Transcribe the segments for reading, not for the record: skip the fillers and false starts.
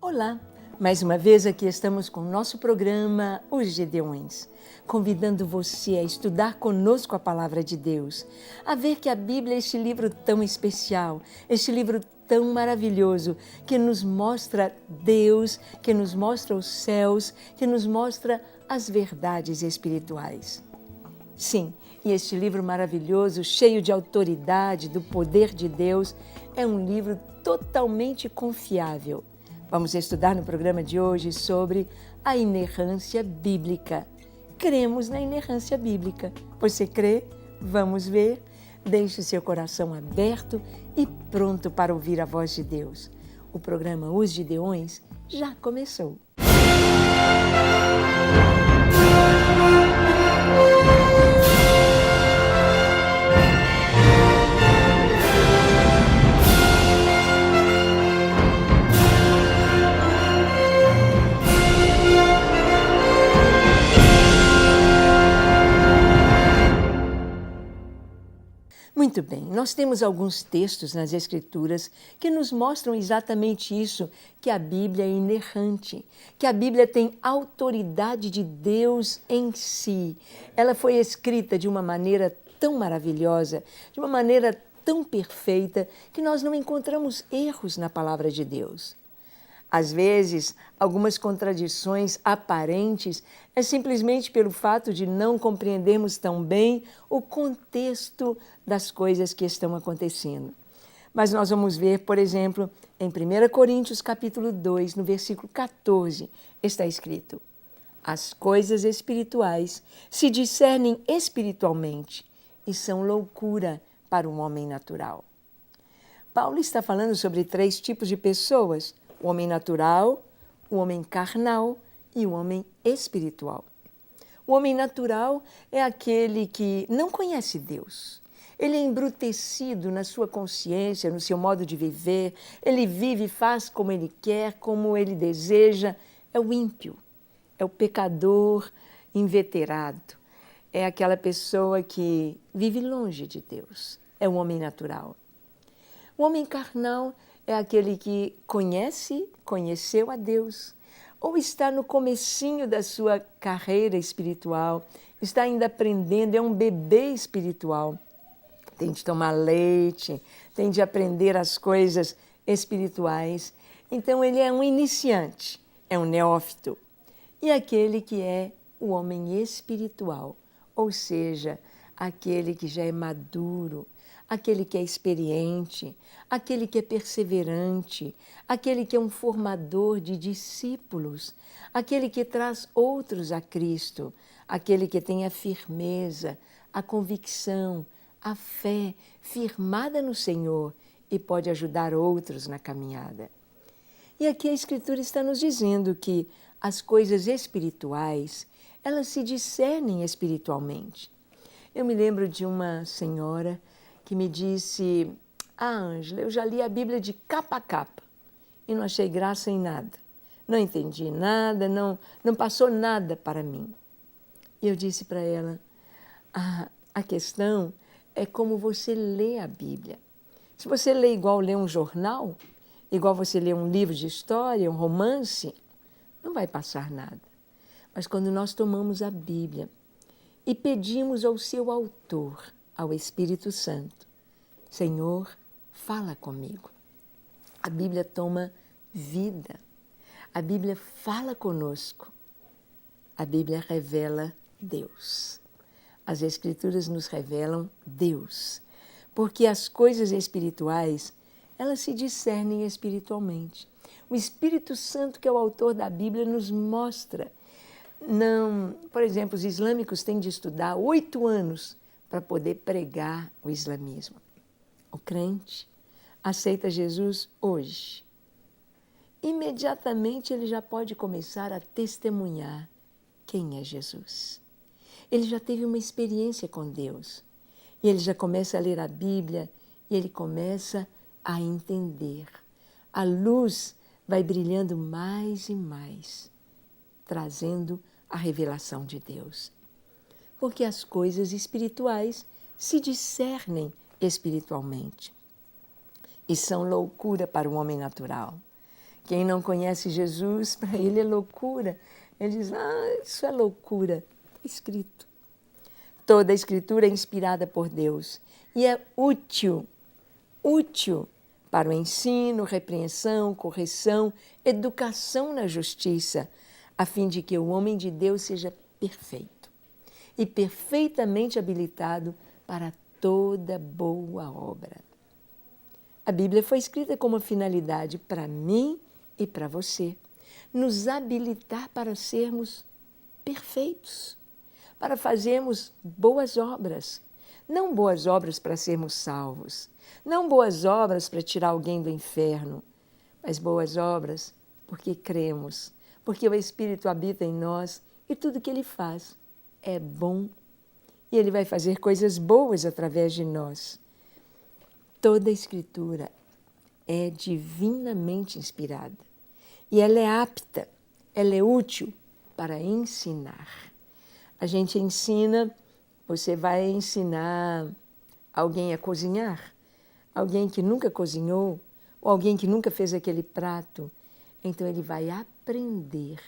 Olá! Mais uma vez aqui estamos com o nosso programa Os Gideões, convidando você a estudar conosco a Palavra de Deus, a ver que a Bíblia é este livro tão especial, este livro tão maravilhoso, que nos mostra Deus, que nos mostra os céus, que nos mostra as verdades espirituais. Sim, e este livro maravilhoso, cheio de autoridade, do poder de Deus, é um livro totalmente confiável. Vamos estudar no programa de hoje sobre a inerrância bíblica. Cremos na inerrância bíblica. Você crê? Vamos ver? Deixe seu coração aberto e pronto para ouvir a voz de Deus. O programa Os Gideões já começou. Muito bem, nós temos alguns textos nas Escrituras que nos mostram exatamente isso, que a Bíblia é inerrante, que a Bíblia tem autoridade de Deus em si. Ela foi escrita de uma maneira tão maravilhosa, de uma maneira tão perfeita, que nós não encontramos erros na palavra de Deus. Às vezes, algumas contradições aparentes é simplesmente pelo fato de não compreendermos tão bem o contexto das coisas que estão acontecendo. Mas nós vamos ver, por exemplo, em 1 Coríntios capítulo 2, no versículo 14, está escrito: as coisas espirituais se discernem espiritualmente e são loucura para um homem natural. Paulo está falando sobre 3 tipos de pessoas: o homem natural, o homem carnal e o homem espiritual. O homem natural é aquele que não conhece Deus. Ele é embrutecido na sua consciência, no seu modo de viver. Ele vive e faz como ele quer, como ele deseja. É o ímpio, é o pecador inveterado. É aquela pessoa que vive longe de Deus. É o homem natural. O homem carnal é aquele que conheceu a Deus, ou está no comecinho da sua carreira espiritual, está ainda aprendendo, é um bebê espiritual. Tem de tomar leite, tem de aprender as coisas espirituais. Então ele é um iniciante, é um neófito. E aquele que é o homem espiritual, ou seja, aquele que já é maduro, aquele que é experiente, aquele que é perseverante, aquele que é um formador de discípulos, aquele que traz outros a Cristo, aquele que tem a firmeza, a convicção, a fé firmada no Senhor e pode ajudar outros na caminhada. E aqui a Escritura está nos dizendo que as coisas espirituais, elas se discernem espiritualmente. Eu me lembro de uma senhora que me disse: Ângela, eu já li a Bíblia de capa a capa e não achei graça em nada. Não entendi nada, não passou nada para mim. E eu disse para ela: a questão é como você lê a Bíblia. Se você lê igual lê um jornal, igual você lê um livro de história, um romance, não vai passar nada. Mas quando nós tomamos a Bíblia e pedimos ao seu autor, ao Espírito Santo: Senhor, fala comigo. A Bíblia toma vida. A Bíblia fala conosco. A Bíblia revela Deus. As Escrituras nos revelam Deus, porque as coisas espirituais, elas se discernem espiritualmente. O Espírito Santo, que é o autor da Bíblia, nos mostra. Não, por exemplo, os islâmicos têm de estudar 8 anos para poder pregar o islamismo. O crente aceita Jesus hoje. Imediatamente ele já pode começar a testemunhar quem é Jesus. Ele já teve uma experiência com Deus. E ele já começa a ler a Bíblia e ele começa a entender. A luz vai brilhando mais e mais, trazendo a revelação de Deus. Porque as coisas espirituais se discernem espiritualmente e são loucura para o homem natural. Quem não conhece Jesus, para ele é loucura. Ele diz, isso é loucura. Está escrito. Toda a Escritura é inspirada por Deus e é útil para o ensino, repreensão, correção, educação na justiça, a fim de que o homem de Deus seja perfeito e perfeitamente habilitado para toda boa obra. A Bíblia foi escrita com uma finalidade para mim e para você, nos habilitar para sermos perfeitos, para fazermos boas obras. Não boas obras para sermos salvos, não boas obras para tirar alguém do inferno, mas boas obras porque cremos, porque o Espírito habita em nós e tudo que Ele faz é bom e Ele vai fazer coisas boas através de nós. Toda a Escritura é divinamente inspirada e ela é apta, ela é útil para ensinar. A gente ensina, você vai ensinar alguém a cozinhar, alguém que nunca cozinhou, ou alguém que nunca fez aquele prato. Então ele vai aprender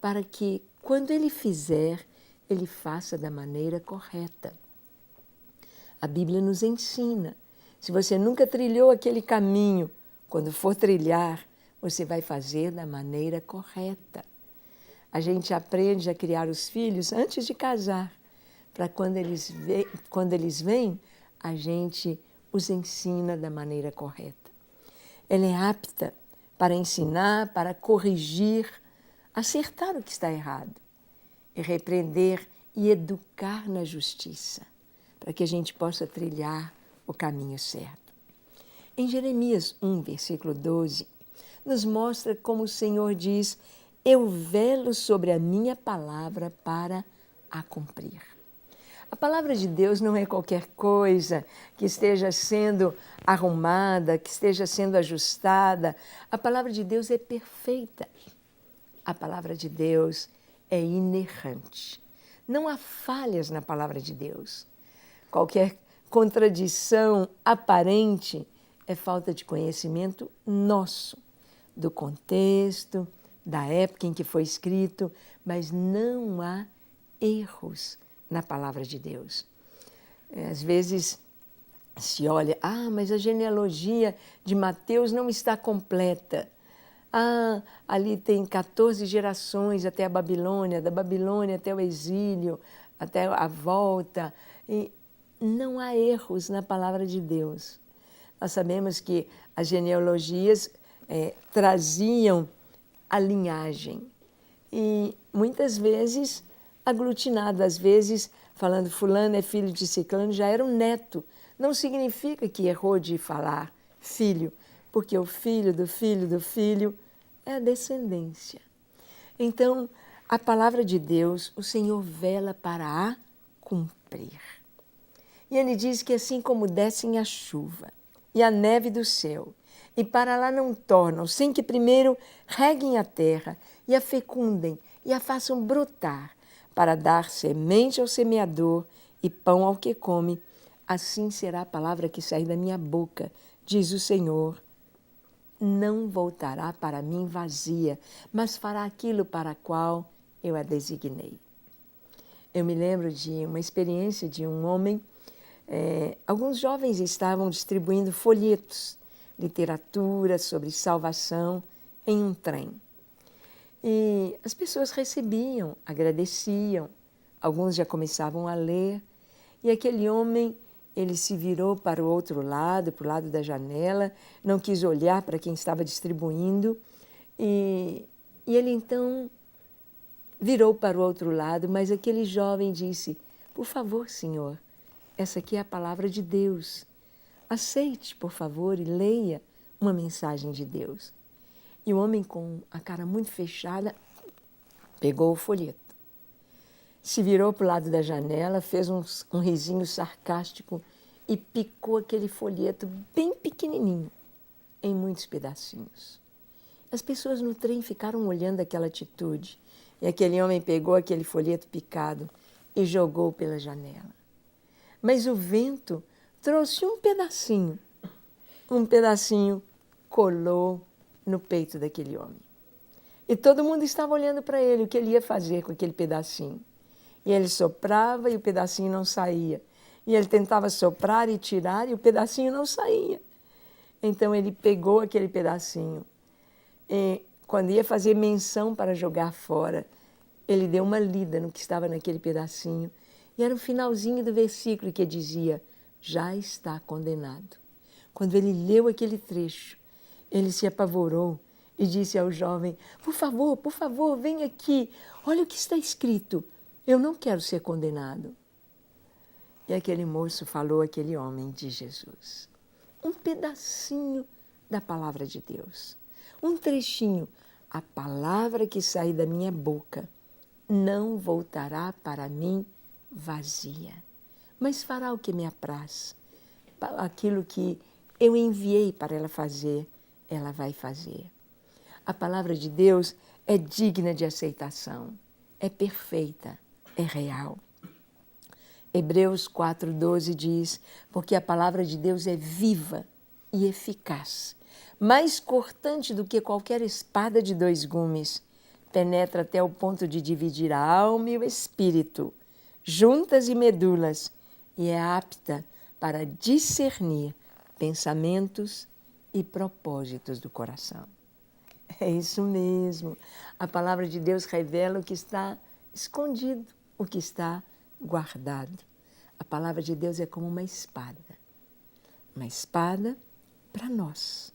para que, quando ele fizer, ele faça da maneira correta. A Bíblia nos ensina. Se você nunca trilhou aquele caminho, quando for trilhar, você vai fazer da maneira correta. A gente aprende a criar os filhos antes de casar, para quando eles vêm, a gente os ensina da maneira correta. Ela é apta para ensinar, para corrigir, acertar o que está errado, e repreender e educar na justiça, para que a gente possa trilhar o caminho certo. Em Jeremias 1, versículo 12, nos mostra como o Senhor diz: eu velo sobre a minha palavra para a cumprir. A palavra de Deus não é qualquer coisa que esteja sendo arrumada, que esteja sendo ajustada. A palavra de Deus é perfeita. A palavra de Deus é inerrante. Não há falhas na palavra de Deus. Qualquer contradição aparente é falta de conhecimento nosso, do contexto, da época em que foi escrito, mas não há erros na palavra de Deus. Às vezes se olha, mas a genealogia de Mateus não está completa. Ali tem 14 gerações até a Babilônia, da Babilônia até o exílio, até a volta. E não há erros na palavra de Deus. Nós sabemos que as genealogias traziam a linhagem e muitas vezes aglutinado, às vezes falando fulano é filho de ciclano, já era um neto. Não significa que errou de falar filho, porque o filho do filho do filho é a descendência. Então, a palavra de Deus, o Senhor vela para a cumprir. E Ele diz que assim como descem a chuva e a neve do céu, e para lá não tornam, sem que primeiro reguem a terra e a fecundem e a façam brotar, para dar semente ao semeador e pão ao que come, assim será a palavra que sair da minha boca, diz o Senhor. Não voltará para mim vazia, mas fará aquilo para a qual eu a designei. Eu me lembro de uma experiência de um homem. Alguns jovens estavam distribuindo folhetos, literatura sobre salvação, em um trem. E as pessoas recebiam, agradeciam, alguns já começavam a ler, e aquele homem, ele se virou para o outro lado, para o lado da janela, não quis olhar para quem estava distribuindo, e ele então virou para o outro lado, mas aquele jovem disse: por favor, senhor, essa aqui é a palavra de Deus. Aceite, por favor, e leia uma mensagem de Deus. E o homem, com a cara muito fechada, pegou o folheto, se virou para o lado da janela, fez um risinho sarcástico e picou aquele folheto bem pequenininho, em muitos pedacinhos. As pessoas no trem ficaram olhando aquela atitude, e aquele homem pegou aquele folheto picado e jogou pela janela. Mas o vento trouxe um pedacinho colou no peito daquele homem. E todo mundo estava olhando para ele, o que ele ia fazer com aquele pedacinho. E ele soprava e o pedacinho não saía. E ele tentava soprar e tirar e o pedacinho não saía. Então ele pegou aquele pedacinho e, quando ia fazer menção para jogar fora, ele deu uma lida no que estava naquele pedacinho. E era o finalzinho do versículo que dizia: já está condenado. Quando ele leu aquele trecho, ele se apavorou e disse ao jovem: por favor, vem aqui, olha o que está escrito, eu não quero ser condenado. E aquele moço falou àquele homem de Jesus. Um pedacinho da palavra de Deus, um trechinho. A palavra que sair da minha boca não voltará para mim vazia, mas fará o que me apraz. Aquilo que eu enviei para ela fazer, ela vai fazer. A palavra de Deus é digna de aceitação, é perfeita, é real. Hebreus 4:12 diz: porque a palavra de Deus é viva e eficaz, mais cortante do que qualquer espada de 2 gumes, penetra até o ponto de dividir a alma e o espírito, juntas e medulas, e é apta para discernir pensamentos e propósitos do coração. É isso mesmo. A palavra de Deus revela o que está escondido, o que está guardado. A palavra de Deus é como uma espada para nós,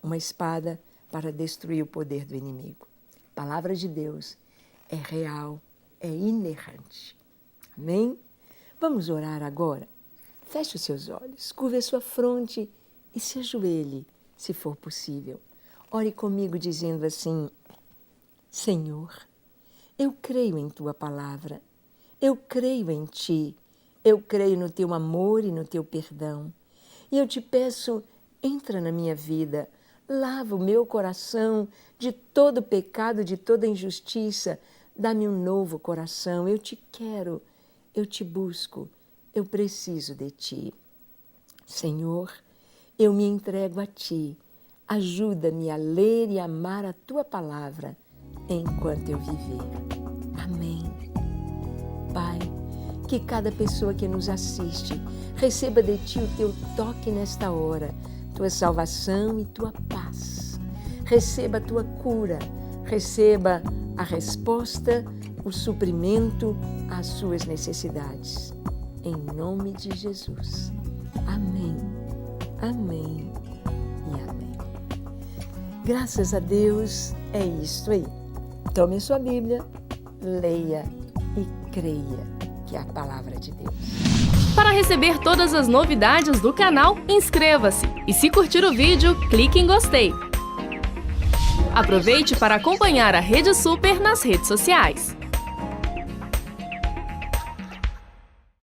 uma espada para destruir o poder do inimigo. A palavra de Deus é real, é inerrante. Amém? Vamos orar agora? Feche os seus olhos, curve a sua fronte e se ajoelhe, se for possível. Ore comigo dizendo assim: Senhor, eu creio em Tua palavra, eu creio em Ti, eu creio no Teu amor e no Teu perdão. E eu te peço, entra na minha vida, lava o meu coração de todo pecado, de toda injustiça, dá-me um novo coração, eu te quero, eu te busco, eu preciso de Ti. Senhor, eu me entrego a Ti, ajuda-me a ler e amar a Tua palavra enquanto eu viver. Amém. Pai, que cada pessoa que nos assiste receba de Ti o Teu toque nesta hora, Tua salvação e Tua paz. Receba a Tua cura, receba a resposta, o suprimento às suas necessidades. Em nome de Jesus. Amém, amém e amém. Graças a Deus, é isto aí. Tome a sua Bíblia, leia e creia que é a palavra de Deus. Para receber todas as novidades do canal, inscreva-se e, se curtir o vídeo, clique em gostei. Aproveite para acompanhar a Rede Super nas redes sociais.